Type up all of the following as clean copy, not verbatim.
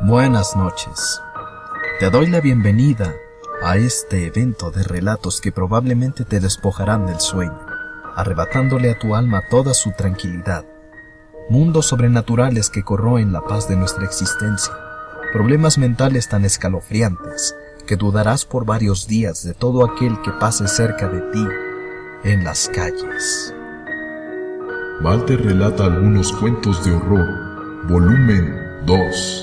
Buenas noches. Te doy la bienvenida a este evento de relatos que probablemente te despojarán del sueño, arrebatándole a tu alma toda su tranquilidad. Mundos sobrenaturales que corroen la paz de nuestra existencia, problemas mentales tan escalofriantes que dudarás por varios días de todo aquel que pase cerca de ti en las calles. Walter relata algunos cuentos de horror, volumen 2.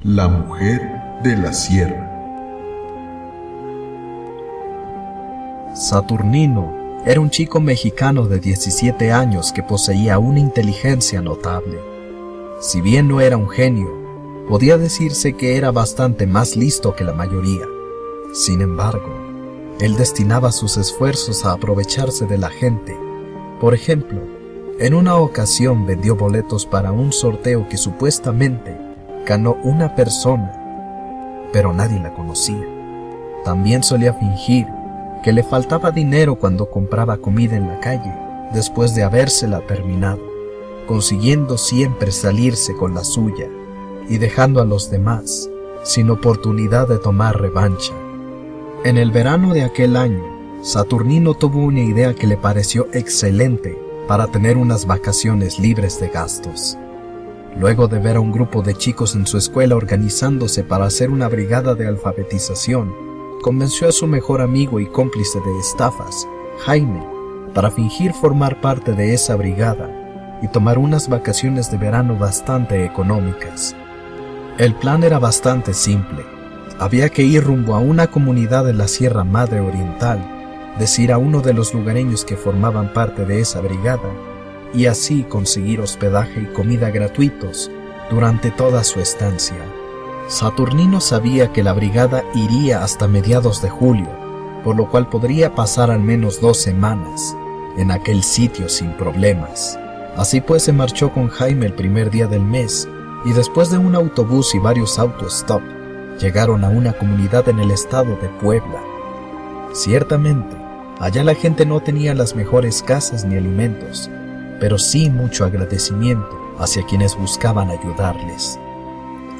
La mujer de la sierra. Saturnino era un chico mexicano de 17 años que poseía una inteligencia notable. Si bien no era un genio, podía decirse que era bastante más listo que la mayoría. Sin embargo, él destinaba sus esfuerzos a aprovecharse de la gente. Por ejemplo, en una ocasión vendió boletos para un sorteo que supuestamente ganó una persona, pero nadie la conocía. También solía fingir que le faltaba dinero cuando compraba comida en la calle, después de habérsela terminado, consiguiendo siempre salirse con la suya y dejando a los demás sin oportunidad de tomar revancha. En el verano de aquel año, Saturnino tuvo una idea que le pareció excelente para tener unas vacaciones libres de gastos. Luego de ver a un grupo de chicos en su escuela organizándose para hacer una brigada de alfabetización, convenció a su mejor amigo y cómplice de estafas, Jaime, para fingir formar parte de esa brigada y tomar unas vacaciones de verano bastante económicas. El plan era bastante simple. Había que ir rumbo a una comunidad de la Sierra Madre Oriental, decir a uno de los lugareños que formaban parte de esa brigada, y así conseguir hospedaje y comida gratuitos durante toda su estancia. Saturnino sabía que la brigada iría hasta mediados de julio, por lo cual podría pasar al menos 2 semanas en aquel sitio sin problemas. Así pues se marchó con Jaime el primer día del mes, y después de un autobús y varios autostop, llegaron a una comunidad en el estado de Puebla. Ciertamente, allá la gente no tenía las mejores casas ni alimentos, pero sí mucho agradecimiento hacia quienes buscaban ayudarles.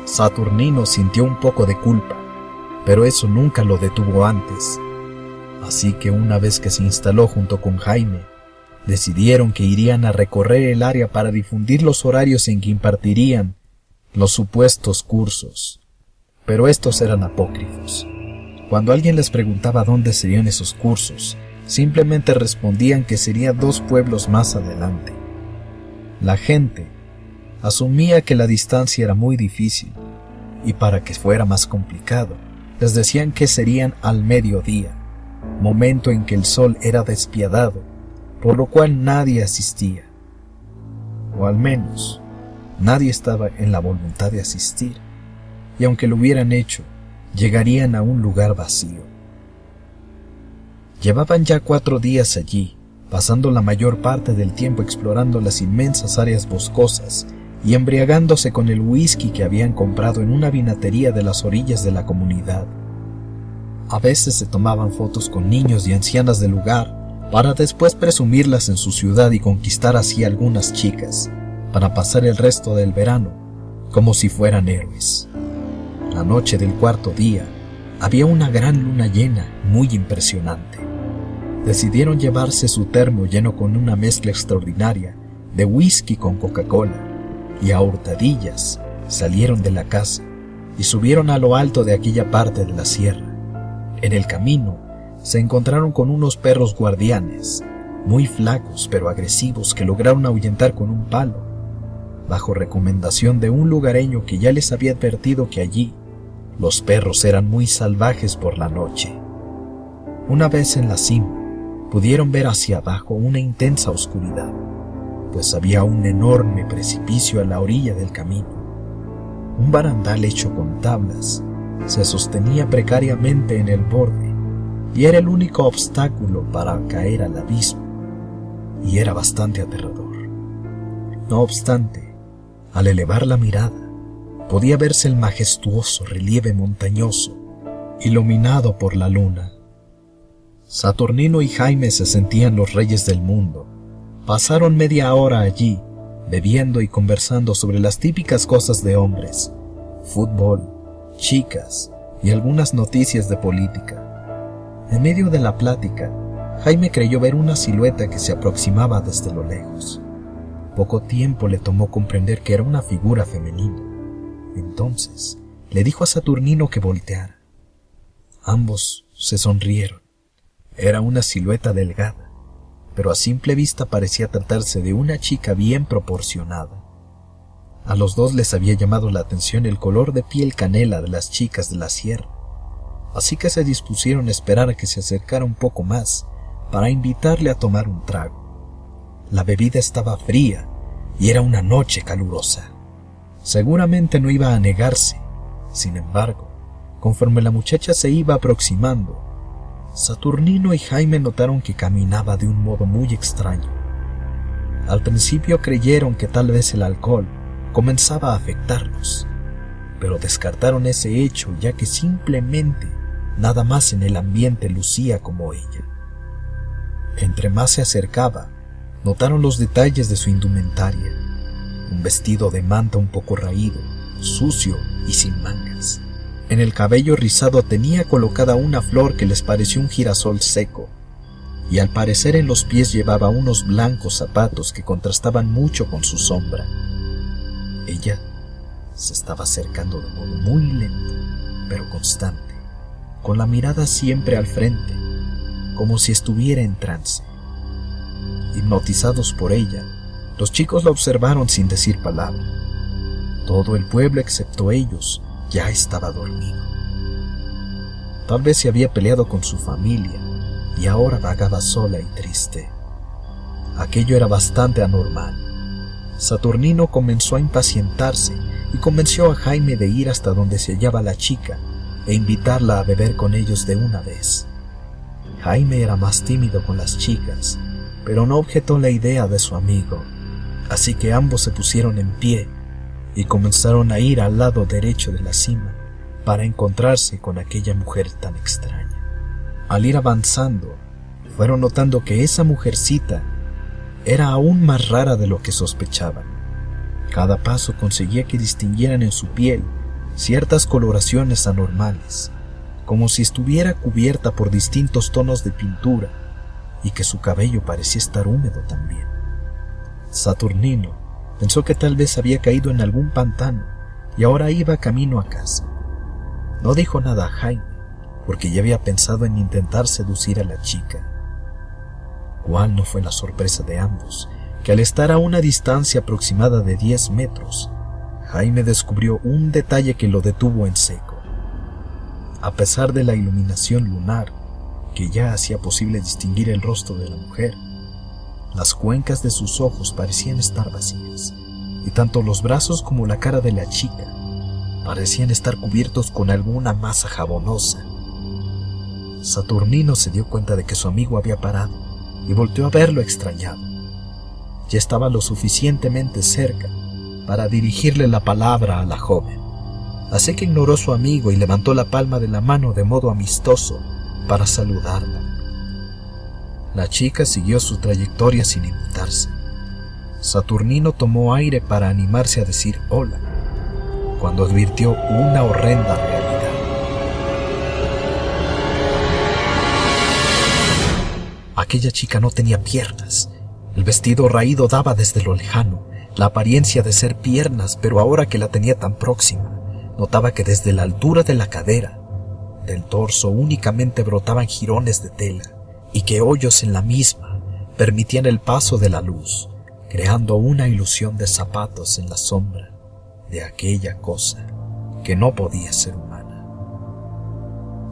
Saturnino sintió un poco de culpa, pero eso nunca lo detuvo antes. Así que una vez que se instaló junto con Jaime, decidieron que irían a recorrer el área para difundir los horarios en que impartirían los supuestos cursos. Pero estos eran apócrifos. Cuando alguien les preguntaba dónde serían esos cursos, simplemente respondían que serían 2 pueblos más adelante. La gente asumía que la distancia era muy difícil, y para que fuera más complicado, les decían que serían al mediodía, momento en que el sol era despiadado, por lo cual nadie asistía. O al menos, nadie estaba en la voluntad de asistir, y aunque lo hubieran hecho, llegarían a un lugar vacío. Llevaban ya 4 días allí, pasando la mayor parte del tiempo explorando las inmensas áreas boscosas y embriagándose con el whisky que habían comprado en una vinatería de las orillas de la comunidad. A veces se tomaban fotos con niños y ancianas del lugar para después presumirlas en su ciudad y conquistar así algunas chicas, para pasar el resto del verano como si fueran héroes. La noche del 4.º día, había una gran luna llena muy impresionante. Decidieron llevarse su termo lleno con una mezcla extraordinaria de whisky con Coca-Cola, y a hurtadillas salieron de la casa y subieron a lo alto de aquella parte de la sierra. En el camino se encontraron con unos perros guardianes, muy flacos pero agresivos, que lograron ahuyentar con un palo, bajo recomendación de un lugareño que ya les había advertido que allí los perros eran muy salvajes por la noche. Una vez en la cima, pudieron ver hacia abajo una intensa oscuridad, pues había un enorme precipicio a la orilla del camino. Un barandal hecho con tablas se sostenía precariamente en el borde, y era el único obstáculo para caer al abismo, y era bastante aterrador. No obstante, al elevar la mirada, podía verse el majestuoso relieve montañoso, iluminado por la luna. Saturnino y Jaime se sentían los reyes del mundo, Pasaron media hora allí, bebiendo y conversando sobre las típicas cosas de hombres, fútbol, chicas y algunas noticias de política. En medio de la plática, Jaime creyó ver una silueta que se aproximaba desde lo lejos. Poco tiempo le tomó comprender que era una figura femenina. Entonces, le dijo a Saturnino que volteara. Ambos se sonrieron. Era una silueta delgada, pero a simple vista parecía tratarse de una chica bien proporcionada. A los dos les había llamado la atención el color de piel canela de las chicas de la sierra, así que se dispusieron a esperar a que se acercara un poco más para invitarle a tomar un trago. La bebida estaba fría y era una noche calurosa. Seguramente no iba a negarse. Sin embargo, conforme la muchacha se iba aproximando, Saturnino y Jaime notaron que caminaba de un modo muy extraño. Al principio creyeron que tal vez el alcohol comenzaba a afectarlos, pero descartaron ese hecho ya que simplemente nada más en el ambiente lucía como ella. Entre más se acercaba, notaron los detalles de su indumentaria: un vestido de manta un poco raído, sucio y sin mangas. En el cabello rizado tenía colocada una flor que les pareció un girasol seco, y al parecer en los pies llevaba unos blancos zapatos que contrastaban mucho con su sombra. Ella se estaba acercando de modo muy lento, pero constante, con la mirada siempre al frente, como si estuviera en trance. Hipnotizados por ella, los chicos la observaron sin decir palabra. Todo el pueblo, excepto ellos, ya estaba dormido. Tal vez se había peleado con su familia y ahora vagaba sola y triste. Aquello era bastante anormal. Saturnino comenzó a impacientarse y convenció a Jaime de ir hasta donde se hallaba la chica e invitarla a beber con ellos de una vez. Jaime era más tímido con las chicas, pero no objetó la idea de su amigo, así que ambos se pusieron en pie y comenzaron a ir al lado derecho de la cima para encontrarse con aquella mujer tan extraña. Al ir avanzando, fueron notando que esa mujercita era aún más rara de lo que sospechaban. Cada paso conseguía que distinguieran en su piel ciertas coloraciones anormales, como si estuviera cubierta por distintos tonos de pintura y que su cabello parecía estar húmedo también. Saturnino pensó que tal vez había caído en algún pantano y ahora iba camino a casa. No dijo nada a Jaime, porque ya había pensado en intentar seducir a la chica. ¿Cuál no fue la sorpresa de ambos, que al estar a una distancia aproximada de 10 metros, Jaime descubrió un detalle que lo detuvo en seco? A pesar de la iluminación lunar, que ya hacía posible distinguir el rostro de la mujer, las cuencas de sus ojos parecían estar vacías, y tanto los brazos como la cara de la chica parecían estar cubiertos con alguna masa jabonosa. Saturnino se dio cuenta de que su amigo había parado y volteó a verlo extrañado. Ya estaba lo suficientemente cerca para dirigirle la palabra a la joven, así que ignoró a su amigo y levantó la palma de la mano de modo amistoso para saludarla. La chica siguió su trayectoria sin inmutarse. Saturnino tomó aire para animarse a decir hola, cuando advirtió una horrenda realidad. Aquella chica no tenía piernas. El vestido raído daba desde lo lejano la apariencia de ser piernas, pero ahora que la tenía tan próxima, notaba que desde la altura de la cadera, del torso únicamente brotaban jirones de tela, y que hoyos en la misma permitían el paso de la luz, creando una ilusión de zapatos en la sombra de aquella cosa que no podía ser humana.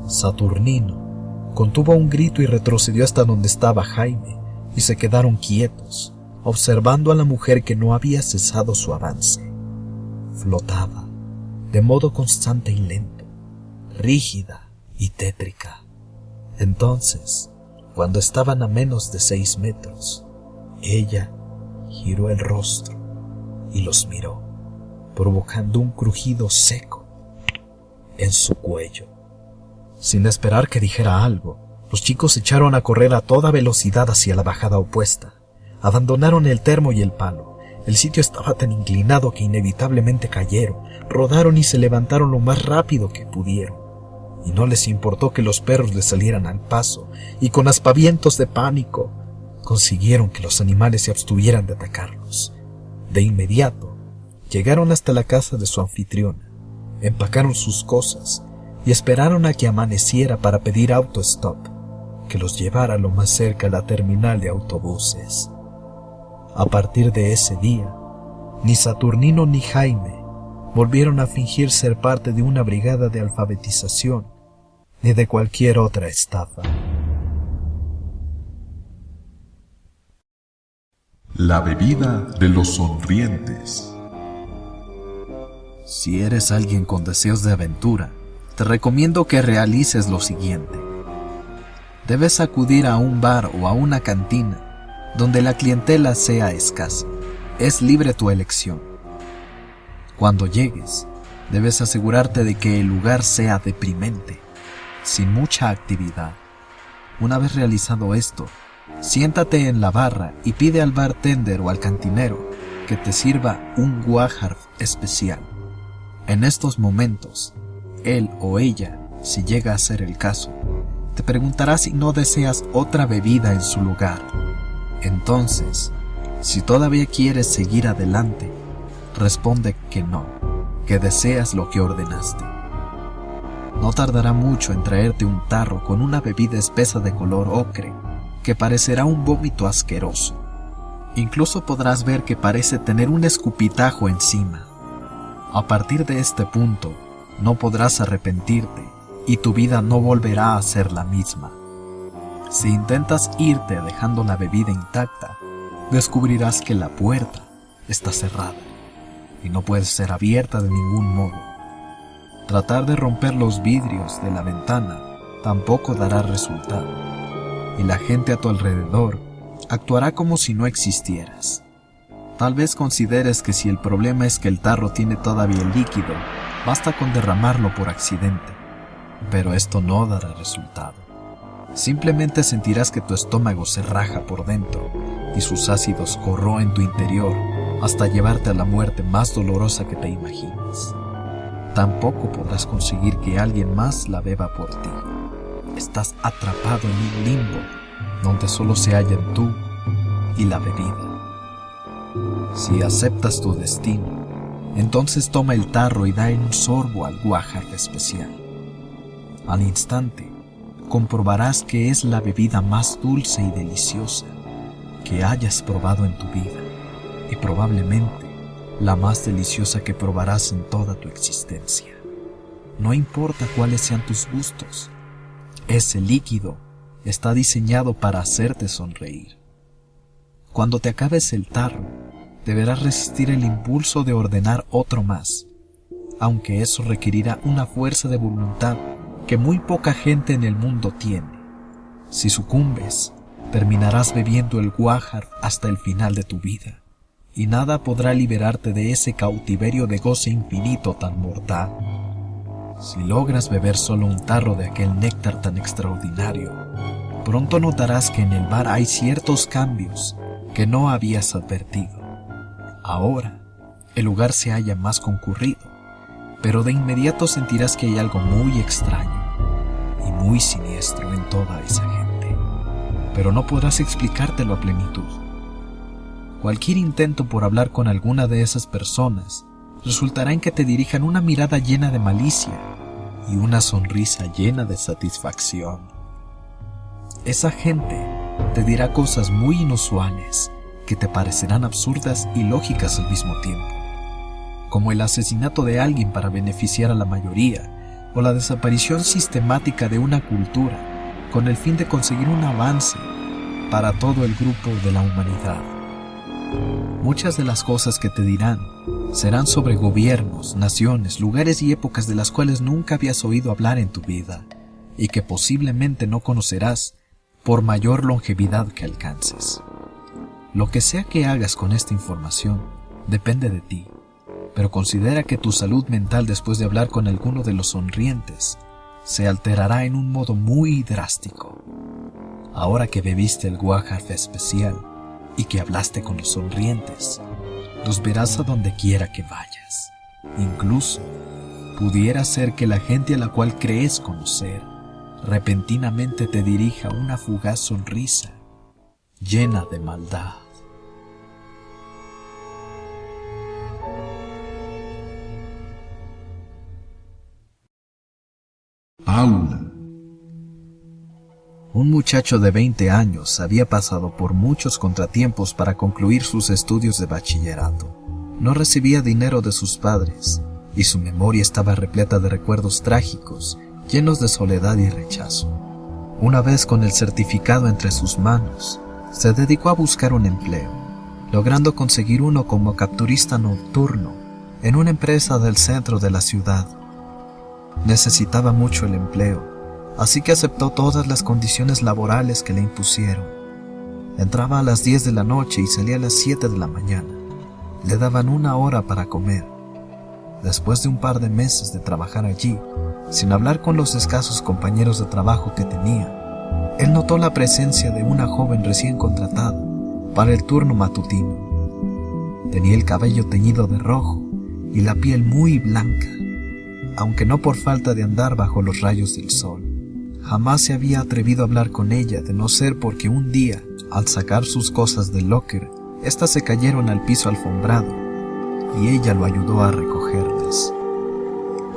Saturnino contuvo un grito y retrocedió hasta donde estaba Jaime, y se quedaron quietos, observando a la mujer que no había cesado su avance. Flotaba, de modo constante y lento, rígida y tétrica. Entonces, cuando estaban a menos de 6 metros, ella giró el rostro y los miró, provocando un crujido seco en su cuello. Sin esperar que dijera algo, los chicos se echaron a correr a toda velocidad hacia la bajada opuesta, Abandonaron el termo y el palo. El sitio estaba tan inclinado que inevitablemente cayeron, rodaron y se levantaron lo más rápido que pudieron. Y no les importó que los perros les salieran al paso, y con aspavientos de pánico consiguieron que los animales se abstuvieran de atacarlos. De inmediato, llegaron hasta la casa de su anfitriona, empacaron sus cosas y esperaron a que amaneciera para pedir autostop, que los llevara lo más cerca a la terminal de autobuses. A partir de ese día, ni Saturnino ni Jaime volvieron a fingir ser parte de una brigada de alfabetización ni de cualquier otra estafa. La bebida de los sonrientes. Si eres alguien con deseos de aventura, te recomiendo que realices lo siguiente. Debes acudir a un bar o a una cantina donde la clientela sea escasa. Es libre tu elección. Cuando llegues, debes asegurarte de que el lugar sea deprimente, sin mucha actividad. Una vez realizado esto, siéntate en la barra y pide al bartender o al cantinero que te sirva un guajar especial. En estos momentos, él o ella, si llega a ser el caso, te preguntará si no deseas otra bebida en su lugar. Entonces, si todavía quieres seguir adelante, responde que no, que deseas lo que ordenaste. No tardará mucho en traerte un tarro con una bebida espesa de color ocre, que parecerá un vómito asqueroso. Incluso podrás ver que parece tener un escupitajo encima. A partir de este punto, no podrás arrepentirte y tu vida no volverá a ser la misma. Si intentas irte dejando la bebida intacta, descubrirás que la puerta está cerrada y no puede ser abierta de ningún modo. Tratar de romper los vidrios de la ventana tampoco dará resultado, y la gente a tu alrededor actuará como si no existieras. Tal vez consideres que si el problema es que el tarro tiene todavía el líquido, basta con derramarlo por accidente, pero esto no dará resultado. Simplemente sentirás que tu estómago se raja por dentro y sus ácidos corroen tu interior hasta llevarte a la muerte más dolorosa que te imaginas. Tampoco podrás conseguir que alguien más la beba por ti. Estás atrapado en un limbo donde solo se hallan tú y la bebida. Si aceptas tu destino, entonces toma el tarro y da un sorbo al guajar especial. Al instante, comprobarás que es la bebida más dulce y deliciosa que hayas probado en tu vida, y probablemente la más deliciosa que probarás en toda tu existencia. No importa cuáles sean tus gustos, ese líquido está diseñado para hacerte sonreír. Cuando te acabes el tarro, deberás resistir el impulso de ordenar otro más, aunque eso requerirá una fuerza de voluntad que muy poca gente en el mundo tiene. Si sucumbes, terminarás bebiendo el guajar hasta el final de tu vida, y nada podrá liberarte de ese cautiverio de goce infinito tan mortal. Si logras beber solo un tarro de aquel néctar tan extraordinario, pronto notarás que en el bar hay ciertos cambios que no habías advertido. Ahora, el lugar se halla más concurrido, pero de inmediato sentirás que hay algo muy extraño y muy siniestro en toda esa gente, pero no podrás explicártelo a plenitud. Cualquier intento por hablar con alguna de esas personas resultará en que te dirijan una mirada llena de malicia y una sonrisa llena de satisfacción. Esa gente te dirá cosas muy inusuales que te parecerán absurdas y lógicas al mismo tiempo, como el asesinato de alguien para beneficiar a la mayoría, o la desaparición sistemática de una cultura con el fin de conseguir un avance para todo el grupo de la humanidad. Muchas de las cosas que te dirán serán sobre gobiernos, naciones, lugares y épocas de las cuales nunca habías oído hablar en tu vida, y que posiblemente no conocerás por mayor longevidad que alcances. Lo que sea que hagas con esta información depende de ti, pero considera que tu salud mental después de hablar con alguno de los sonrientes se alterará en un modo muy drástico. Ahora que bebiste el guajar especial, y que hablaste con los sonrientes, los verás a donde quiera que vayas. Incluso, pudiera ser que la gente a la cual crees conocer repentinamente te dirija una fugaz sonrisa llena de maldad. Paula. Un muchacho de 20 años había pasado por muchos contratiempos para concluir sus estudios de bachillerato. No recibía dinero de sus padres, y su memoria estaba repleta de recuerdos trágicos, llenos de soledad y rechazo. Una vez con el certificado entre sus manos, se dedicó a buscar un empleo, logrando conseguir uno como capturista nocturno en una empresa del centro de la ciudad. Necesitaba mucho el empleo, así que aceptó todas las condiciones laborales que le impusieron. Entraba a las 10 de la noche y salía a las 7 de la mañana. Le daban 1 hora para comer. Después de un par de meses de trabajar allí, sin hablar con los escasos compañeros de trabajo que tenía, él notó la presencia de una joven recién contratada para el turno matutino. Tenía el cabello teñido de rojo y la piel muy blanca, aunque no por falta de andar bajo los rayos del sol. Jamás se había atrevido a hablar con ella, de no ser porque un día, al sacar sus cosas del locker, éstas se cayeron al piso alfombrado y ella lo ayudó a recogerlas.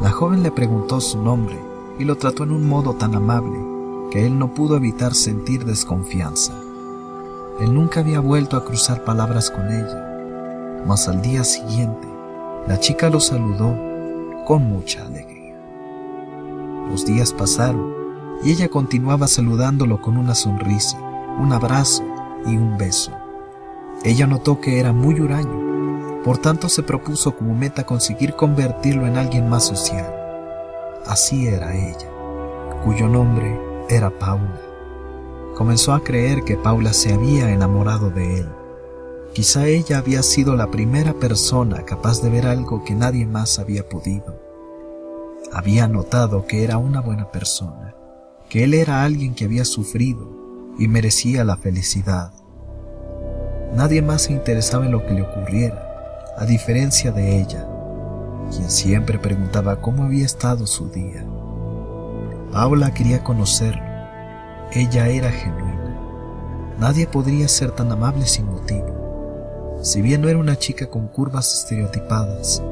La joven le preguntó su nombre y lo trató en un modo tan amable que él no pudo evitar sentir desconfianza. Él nunca había vuelto a cruzar palabras con ella, mas al día siguiente, la chica lo saludó con mucha alegría. Los días pasaron y ella continuaba saludándolo con una sonrisa, un abrazo y un beso. Ella notó que era muy huraño, por tanto se propuso como meta conseguir convertirlo en alguien más social. Así era ella, cuyo nombre era Paula. Comenzó a creer que Paula se había enamorado de él. Quizá ella había sido la primera persona capaz de ver algo que nadie más había podido. Había notado que era una buena persona, que él era alguien que había sufrido y merecía la felicidad. Nadie más se interesaba en lo que le ocurriera, a diferencia de ella, quien siempre preguntaba cómo había estado su día. Paula quería conocerlo. Ella era genuina. Nadie podría ser tan amable sin motivo. Si bien no era una chica con curvas estereotipadas,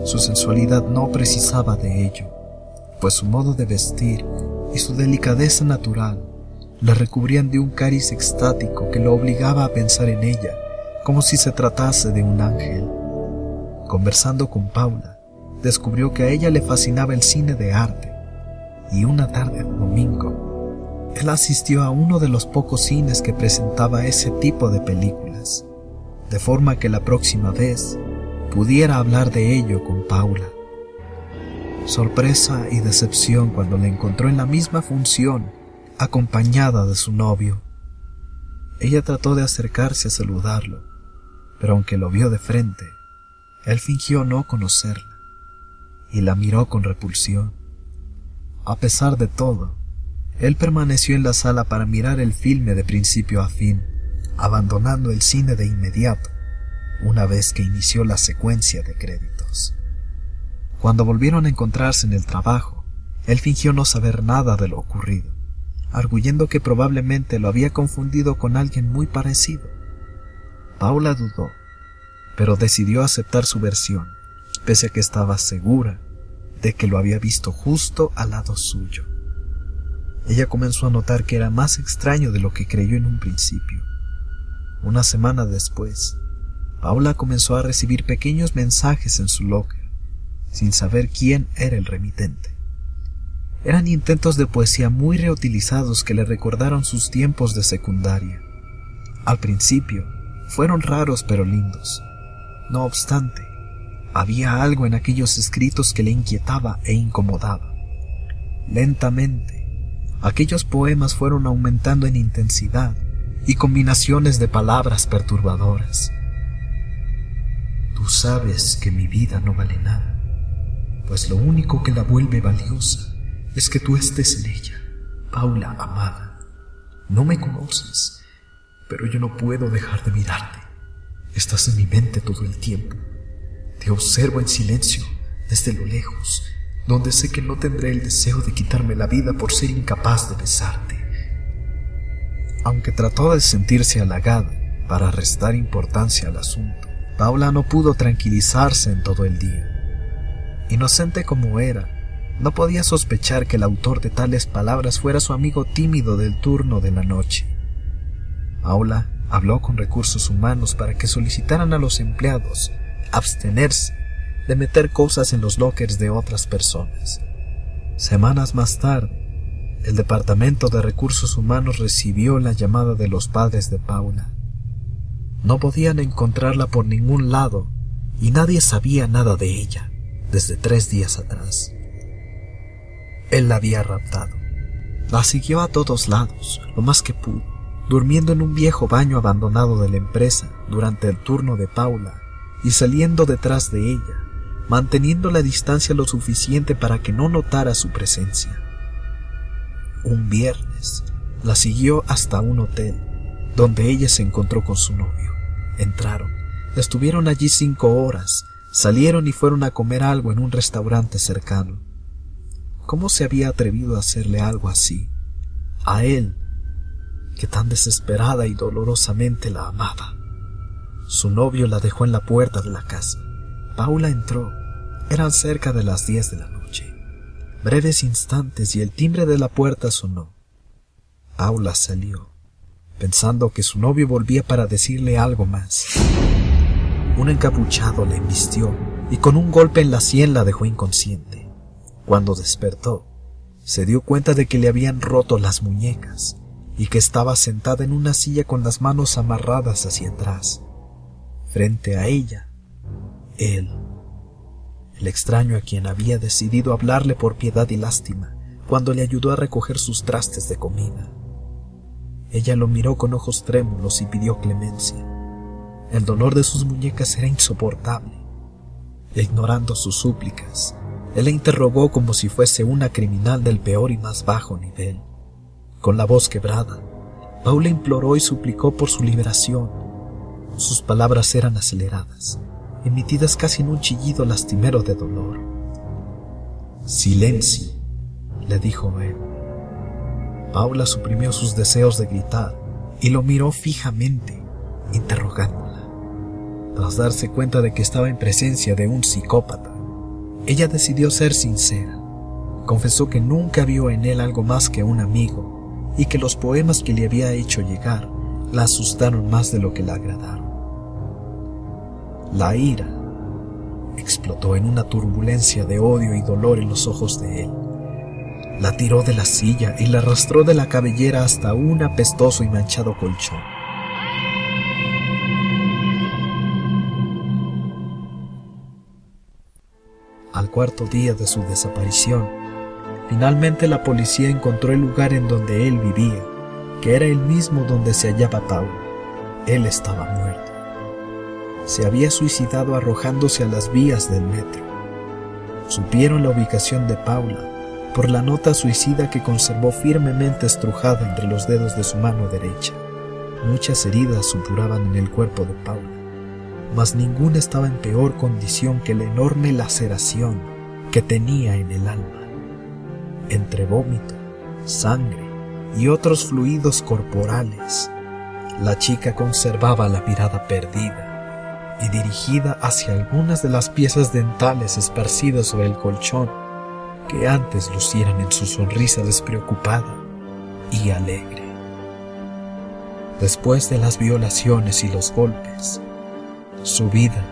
su sensualidad no precisaba de ello, pues su modo de vestir y su delicadeza natural la recubrían de un cariz extático que lo obligaba a pensar en ella como si se tratase de un ángel. Conversando con Paula, descubrió que a ella le fascinaba el cine de arte, y una tarde de domingo, él asistió a uno de los pocos cines que presentaba ese tipo de películas, de forma que la próxima vez pudiera hablar de ello con Paula. Sorpresa y decepción cuando la encontró en la misma función, acompañada de su novio. Ella trató de acercarse a saludarlo, pero aunque lo vio de frente, él fingió no conocerla y la miró con repulsión. A pesar de todo, él permaneció en la sala para mirar el filme de principio a fin, abandonando el cine de inmediato, una vez que inició la secuencia de créditos. Cuando volvieron a encontrarse en el trabajo, él fingió no saber nada de lo ocurrido, arguyendo que probablemente lo había confundido con alguien muy parecido. Paula dudó, pero decidió aceptar su versión, pese a que estaba segura de que lo había visto justo al lado suyo. Ella comenzó a notar que era más extraño de lo que creyó en un principio. Una semana después, Paula comenzó a recibir pequeños mensajes en su locker, sin saber quién era el remitente. Eran intentos de poesía muy reutilizados que le recordaron sus tiempos de secundaria. Al principio, fueron raros pero lindos. No obstante, había algo en aquellos escritos que le inquietaba e incomodaba. Lentamente, aquellos poemas fueron aumentando en intensidad y combinaciones de palabras perturbadoras. Tú sabes que mi vida no vale nada, pues lo único que la vuelve valiosa es que tú estés en ella, Paula amada. No me conoces, pero yo no puedo dejar de mirarte. Estás en mi mente todo el tiempo. Te observo en silencio, desde lo lejos, donde sé que no tendré el deseo de quitarme la vida por ser incapaz de besarte. Aunque trató de sentirse halagada para restar importancia al asunto, Paula no pudo tranquilizarse en todo el día. Inocente como era, no podía sospechar que el autor de tales palabras fuera su amigo tímido del turno de la noche. Paula habló con recursos humanos para que solicitaran a los empleados abstenerse de meter cosas en los lockers de otras personas. Semanas más tarde, el Departamento de Recursos Humanos recibió la llamada de los padres de Paula. No podían encontrarla por ningún lado y nadie sabía nada de ella desde 3 días atrás. Él la había raptado. La siguió a todos lados, lo más que pudo, durmiendo en un viejo baño abandonado de la empresa durante el turno de Paula y saliendo detrás de ella, manteniendo la distancia lo suficiente para que no notara su presencia. Un viernes, la siguió hasta un hotel, donde ella se encontró con su novio. Entraron, estuvieron allí 5 horas, salieron y fueron a comer algo en un restaurante cercano. ¿Cómo se había atrevido a hacerle algo así? A él, que tan desesperada y dolorosamente la amaba. Su novio la dejó en la puerta de la casa. Paula entró. Eran cerca de las 10 de la noche. Breves instantes y el timbre de la puerta sonó. Paula salió, pensando que su novio volvía para decirle algo más. Un encapuchado la embistió y con un golpe en la sien la dejó inconsciente. Cuando despertó, se dio cuenta de que le habían roto las muñecas y que estaba sentada en una silla con las manos amarradas hacia atrás. Frente a ella, él, el extraño a quien había decidido hablarle por piedad y lástima cuando le ayudó a recoger sus trastes de comida. Ella lo miró con ojos trémulos y pidió clemencia. El dolor de sus muñecas era insoportable. Ignorando sus súplicas, él la interrogó como si fuese una criminal del peor y más bajo nivel. Con la voz quebrada, Paula imploró y suplicó por su liberación. Sus palabras eran aceleradas, emitidas casi en un chillido lastimero de dolor. «Silencio», le dijo él. Paula suprimió sus deseos de gritar y lo miró fijamente, interrogándola. Tras darse cuenta de que estaba en presencia de un psicópata, ella decidió ser sincera. Confesó que nunca vio en él algo más que un amigo y que los poemas que le había hecho llegar la asustaron más de lo que la agradaron. La ira explotó en una turbulencia de odio y dolor en los ojos de él. La tiró de la silla y la arrastró de la cabellera hasta un apestoso y manchado colchón. Al 4.º día de su desaparición, finalmente la policía encontró el lugar en donde él vivía, que era el mismo donde se hallaba Paula. Él estaba muerto. Se había suicidado arrojándose a las vías del metro. Supieron la ubicación de Paula por la nota suicida que conservó firmemente estrujada entre los dedos de su mano derecha. Muchas heridas supuraban en el cuerpo de Paula, mas ninguna estaba en peor condición que la enorme laceración que tenía en el alma. Entre vómito, sangre y otros fluidos corporales, la chica conservaba la mirada perdida y dirigida hacia algunas de las piezas dentales esparcidas sobre el colchón que antes lucieran en su sonrisa despreocupada y alegre. Después de las violaciones y los golpes, su vida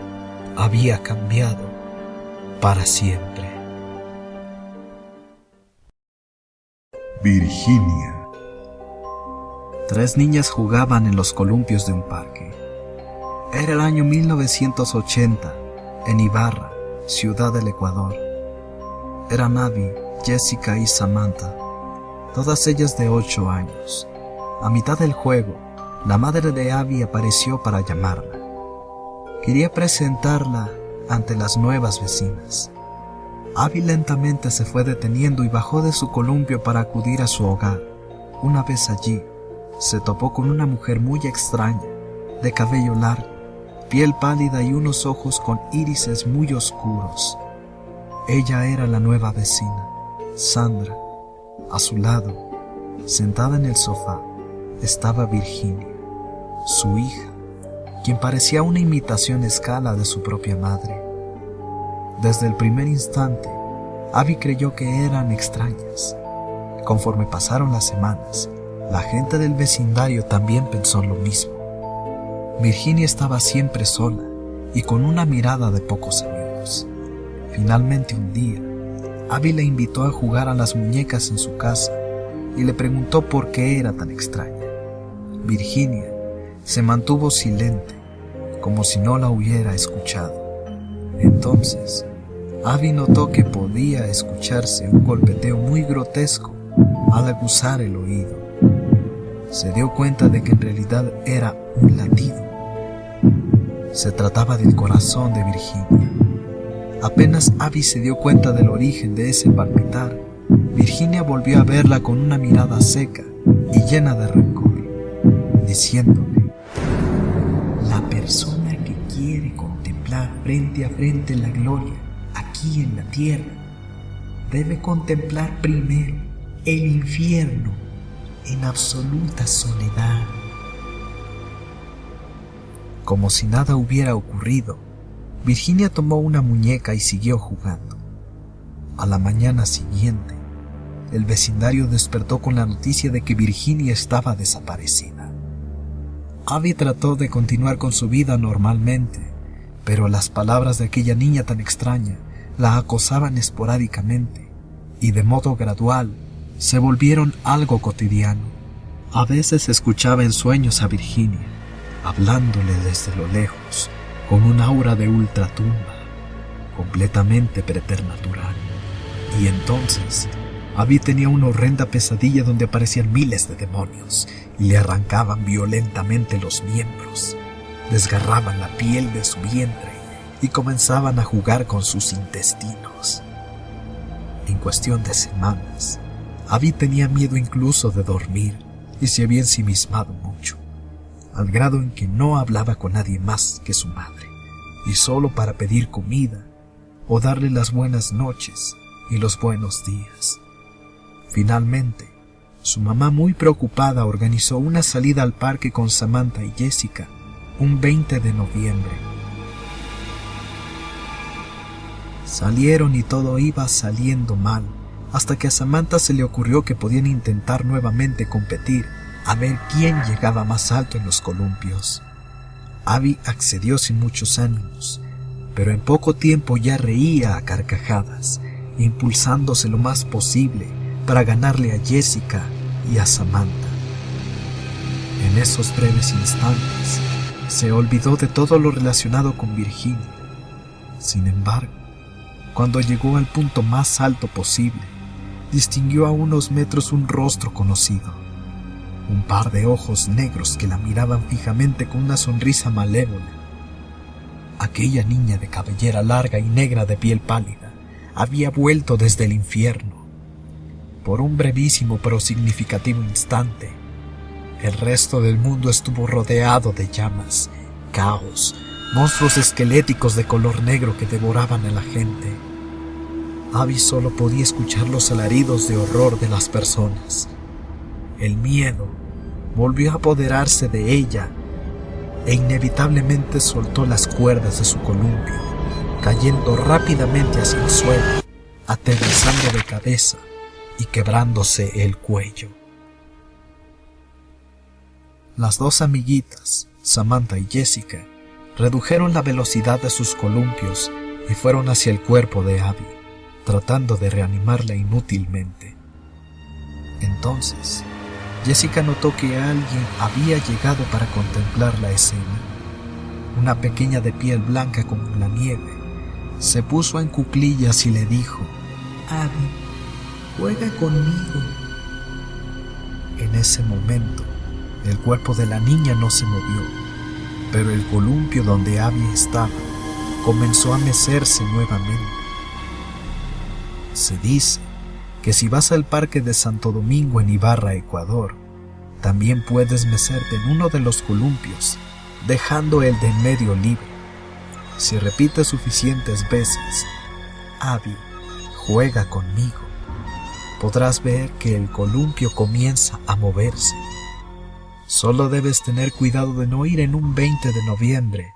había cambiado para siempre. Virginia. 3 niñas jugaban en los columpios de un parque. Era el año 1980, en Ibarra, ciudad del Ecuador. Eran Abby, Jessica y Samantha, todas ellas de 8 años. A mitad del juego, la madre de Abby apareció para llamarla. Quería presentarla ante las nuevas vecinas. Abby lentamente se fue deteniendo y bajó de su columpio para acudir a su hogar. Una vez allí, se topó con una mujer muy extraña, de cabello largo, piel pálida y unos ojos con írises muy oscuros. Ella era la nueva vecina, Sandra. A su lado, sentada en el sofá, estaba Virginia, su hija, quien parecía una imitación escala de su propia madre. Desde el primer instante, Abby creyó que eran extrañas. Conforme pasaron las semanas, la gente del vecindario también pensó lo mismo. Virginia estaba siempre sola y con una mirada de pocos amigos. Finalmente un día, Abby la invitó a jugar a las muñecas en su casa y le preguntó por qué era tan extraña. Virginia se mantuvo silente, como si no la hubiera escuchado. Entonces, Abby notó que podía escucharse un golpeteo muy grotesco al aguzar el oído. Se dio cuenta de que en realidad era un latido. Se trataba del corazón de Virginia. Apenas Abby se dio cuenta del origen de ese palpitar, Virginia volvió a verla con una mirada seca y llena de rencor, diciéndole: la persona que quiere contemplar frente a frente la gloria aquí en la tierra debe contemplar primero el infierno en absoluta soledad. Como si nada hubiera ocurrido, Virginia tomó una muñeca y siguió jugando. A la mañana siguiente, el vecindario despertó con la noticia de que Virginia estaba desaparecida. Abby trató de continuar con su vida normalmente, pero las palabras de aquella niña tan extraña la acosaban esporádicamente y de modo gradual se volvieron algo cotidiano. A veces escuchaba en sueños a Virginia, hablándole desde lo lejos, con un aura de ultratumba, completamente preternatural. Y entonces, Abby tenía una horrenda pesadilla donde aparecían miles de demonios y le arrancaban violentamente los miembros, desgarraban la piel de su vientre y comenzaban a jugar con sus intestinos. En cuestión de semanas, Abby tenía miedo incluso de dormir y se había ensimismado mucho, al grado en que no hablaba con nadie más que su madre, y solo para pedir comida o darle las buenas noches y los buenos días. Finalmente, su mamá, muy preocupada, organizó una salida al parque con Samantha y Jessica un 20 de noviembre. Salieron y todo iba saliendo mal, hasta que a Samantha se le ocurrió que podían intentar nuevamente competir a ver quién llegaba más alto en los columpios. Abby accedió sin muchos ánimos, pero en poco tiempo ya reía a carcajadas, impulsándose lo más posible para ganarle a Jessica y a Samantha. En esos breves instantes, se olvidó de todo lo relacionado con Virginia. Sin embargo, cuando llegó al punto más alto posible, distinguió a unos metros un rostro conocido, un par de ojos negros que la miraban fijamente con una sonrisa malévola. Aquella niña de cabellera larga y negra de piel pálida había vuelto desde el infierno. Por un brevísimo pero significativo instante, el resto del mundo estuvo rodeado de llamas, caos, monstruos esqueléticos de color negro que devoraban a la gente. Abby solo podía escuchar los alaridos de horror de las personas. El miedo volvió a apoderarse de ella e inevitablemente soltó las cuerdas de su columpio, cayendo rápidamente hacia el suelo, aterrizando de cabeza y quebrándose el cuello. Las dos amiguitas, Samantha y Jessica, redujeron la velocidad de sus columpios y fueron hacia el cuerpo de Abby, tratando de reanimarla inútilmente. Entonces, Jessica notó que alguien había llegado para contemplar la escena. Una pequeña de piel blanca como la nieve se puso en cuclillas y le dijo: «Abby, juega conmigo». En ese momento, el cuerpo de la niña no se movió, pero el columpio donde Abby estaba comenzó a mecerse nuevamente. Se dice que si vas al parque de Santo Domingo en Ibarra, Ecuador, También puedes mecerte en uno de los columpios, dejando el de en medio libre. Si repites suficientes veces, Abby, juega conmigo, podrás ver que el columpio comienza a moverse. Solo debes tener cuidado de no ir en un 20 de noviembre,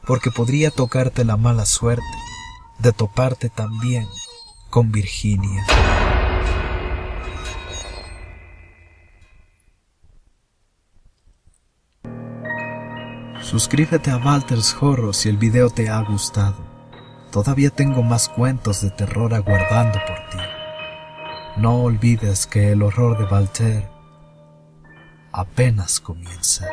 porque podría tocarte la mala suerte de toparte también con Virginia. Suscríbete a Walter's Horror si el video te ha gustado. Todavía tengo más cuentos de terror aguardando por ti. No olvides que el horror de Walter apenas comienza.